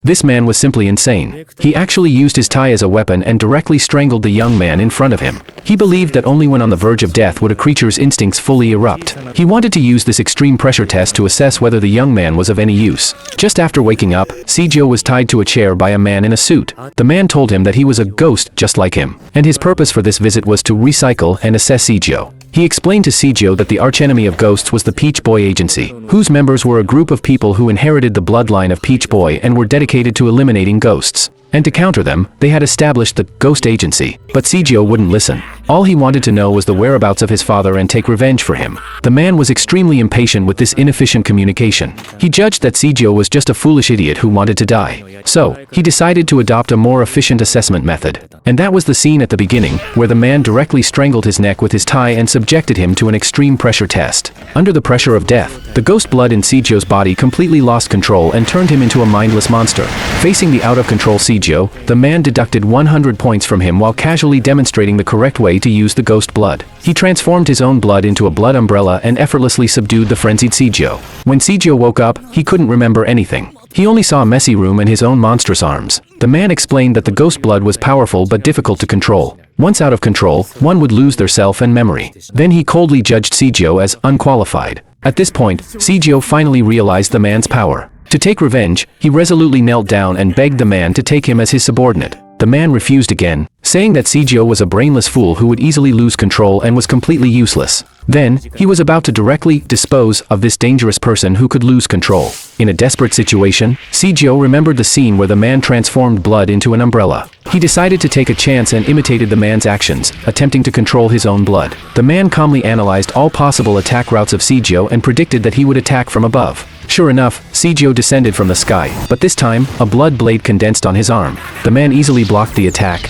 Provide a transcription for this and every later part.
This man was simply insane. He actually used his tie as a weapon and directly strangled the young man in front of him. He believed that only when on the verge of death would a creature's instincts fully erupt. He wanted to use this extreme pressure test to assess whether the young man was of any use. Just after waking up, Seijo was tied to a chair by a man in a suit. The man told him that he was a ghost just like him, and his purpose for this visit was to recycle and assess Seijo. He explained to Seijo that the archenemy of ghosts was the Peach Boy Agency, whose members were a group of people who inherited the bloodline of Peach Boy and were dedicated to eliminating ghosts. And to counter them, they had established the Ghost Agency. But Seijo wouldn't listen. All he wanted to know was the whereabouts of his father and take revenge for him. The man was extremely impatient with this inefficient communication. He judged that Seijo was just a foolish idiot who wanted to die. So, he decided to adopt a more efficient assessment method. And that was the scene at the beginning, where the man directly strangled his neck with his tie and subjected him to an extreme pressure test. Under the pressure of death, the ghost blood in Seijo's body completely lost control and turned him into a mindless monster. Facing the out-of-control Seijo, the man deducted 100 points from him while casually demonstrating the correct way to use the ghost blood. He transformed his own blood into a blood umbrella and effortlessly subdued the frenzied Seijo. When Seijo woke up, he couldn't remember anything. He only saw a messy room and his own monstrous arms. The man explained that the ghost blood was powerful but difficult to control. Once out of control, one would lose their self and memory. Then he coldly judged Seijo as unqualified. At this point, Seijo finally realized the man's power. To take revenge, he resolutely knelt down and begged the man to take him as his subordinate. The man refused again, saying that Seijo was a brainless fool who would easily lose control and was completely useless. Then, he was about to directly dispose of this dangerous person who could lose control. In a desperate situation, Seijo remembered the scene where the man transformed blood into an umbrella. He decided to take a chance and imitated the man's actions, attempting to control his own blood. The man calmly analyzed all possible attack routes of Seijo and predicted that he would attack from above. Sure enough, Seijo descended from the sky, but this time, a blood blade condensed on his arm. The man easily blocked the attack.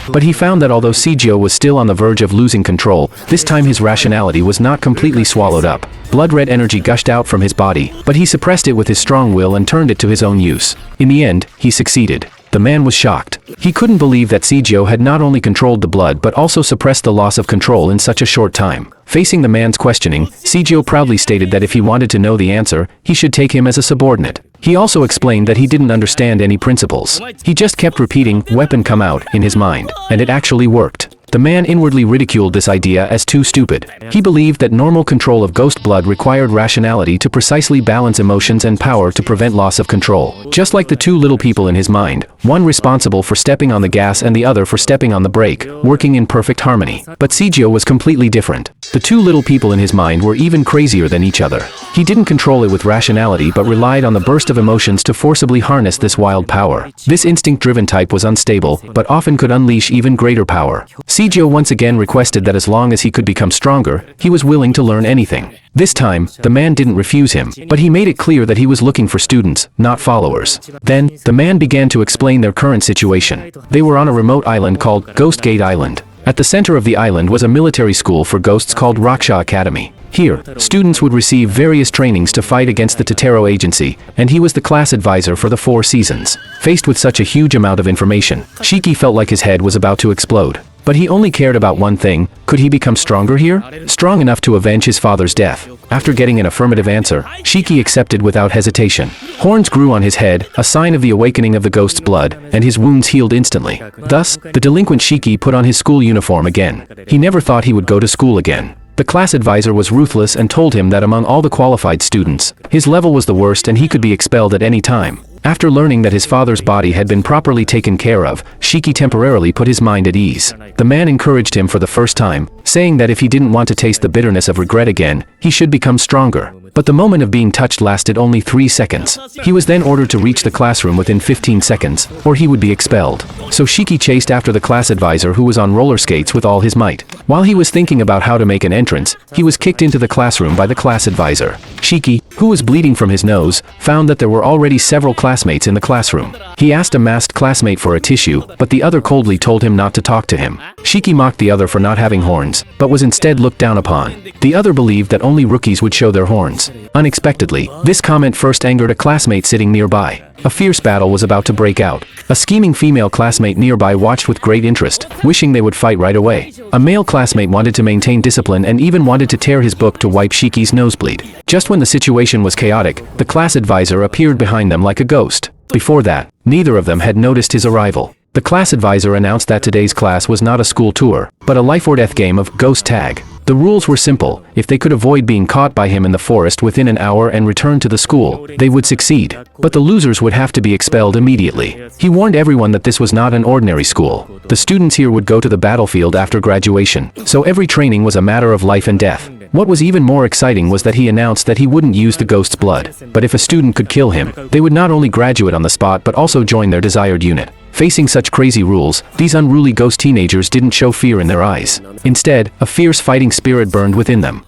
But he found that although Seijo was still on the verge of losing control, this time his rationality was not completely swallowed up. Blood-red energy gushed out from his body, but he suppressed it with his strong will and turned it to his own use. In the end, he succeeded. The man was shocked. He couldn't believe that Seijo had not only controlled the blood but also suppressed the loss of control in such a short time. Facing the man's questioning, Seijo proudly stated that if he wanted to know the answer, he should take him as a subordinate. He also explained that he didn't understand any principles. He just kept repeating, "Weapon come out," in his mind, and it actually worked. The man inwardly ridiculed this idea as too stupid. He believed that normal control of ghost blood required rationality to precisely balance emotions and power to prevent loss of control. Just like the two little people in his mind, one responsible for stepping on the gas and the other for stepping on the brake, working in perfect harmony. But Seijo was completely different. The two little people in his mind were even crazier than each other. He didn't control it with rationality but relied on the burst of emotions to forcibly harness this wild power. This instinct-driven type was unstable, but often could unleash even greater power. Seijo once again requested that as long as he could become stronger, he was willing to learn anything. This time, the man didn't refuse him, but he made it clear that he was looking for students, not followers. Then, the man began to explain their current situation. They were on a remote island called Ghost Gate Island. At the center of the island was a military school for ghosts called Raksha Academy. Here, students would receive various trainings to fight against the Totoro Agency, and he was the class advisor for the 4 seasons. Faced with such a huge amount of information, Shiki felt like his head was about to explode. But he only cared about one thing: could he become stronger here? Strong enough to avenge his father's death. After getting an affirmative answer, Shiki accepted without hesitation. Horns grew on his head, a sign of the awakening of the ghost's blood, and his wounds healed instantly. Thus, the delinquent Shiki put on his school uniform again. He never thought he would go to school again. The class advisor was ruthless and told him that among all the qualified students, his level was the worst and he could be expelled at any time. After learning that his father's body had been properly taken care of, Shiki temporarily put his mind at ease. The man encouraged him for the first time, saying that if he didn't want to taste the bitterness of regret again, he should become stronger. But the moment of being touched lasted only 3 seconds. He was then ordered to reach the classroom within 15 seconds, or he would be expelled. So Shiki chased after the class advisor who was on roller skates with all his might. While he was thinking about how to make an entrance, he was kicked into the classroom by the class advisor. Shiki, who was bleeding from his nose, found that there were already several classmates in the classroom. He asked a masked classmate for a tissue, but the other coldly told him not to talk to him. Shiki mocked the other for not having horns, but was instead looked down upon. The other believed that only rookies would show their horns. Unexpectedly, this comment first angered a classmate sitting nearby. A fierce battle was about to break out. A scheming female classmate nearby watched with great interest, wishing they would fight right away. A male classmate wanted to maintain discipline and even wanted to tear his book to wipe Shiki's nosebleed. Just when the situation was chaotic, the class advisor appeared behind them like a ghost. Before that, neither of them had noticed his arrival. The class advisor announced that today's class was not a school tour, but a life or death game of ghost tag. The rules were simple. If they could avoid being caught by him in the forest within an hour and return to the school, they would succeed. But the losers would have to be expelled immediately. He warned everyone that this was not an ordinary school. The students here would go to the battlefield after graduation, so every training was a matter of life and death. What was even more exciting was that he announced that he wouldn't use the ghost's blood, but if a student could kill him, they would not only graduate on the spot but also join their desired unit. Facing such crazy rules, these unruly ghost teenagers didn't show fear in their eyes. Instead, a fierce fighting spirit burned within them.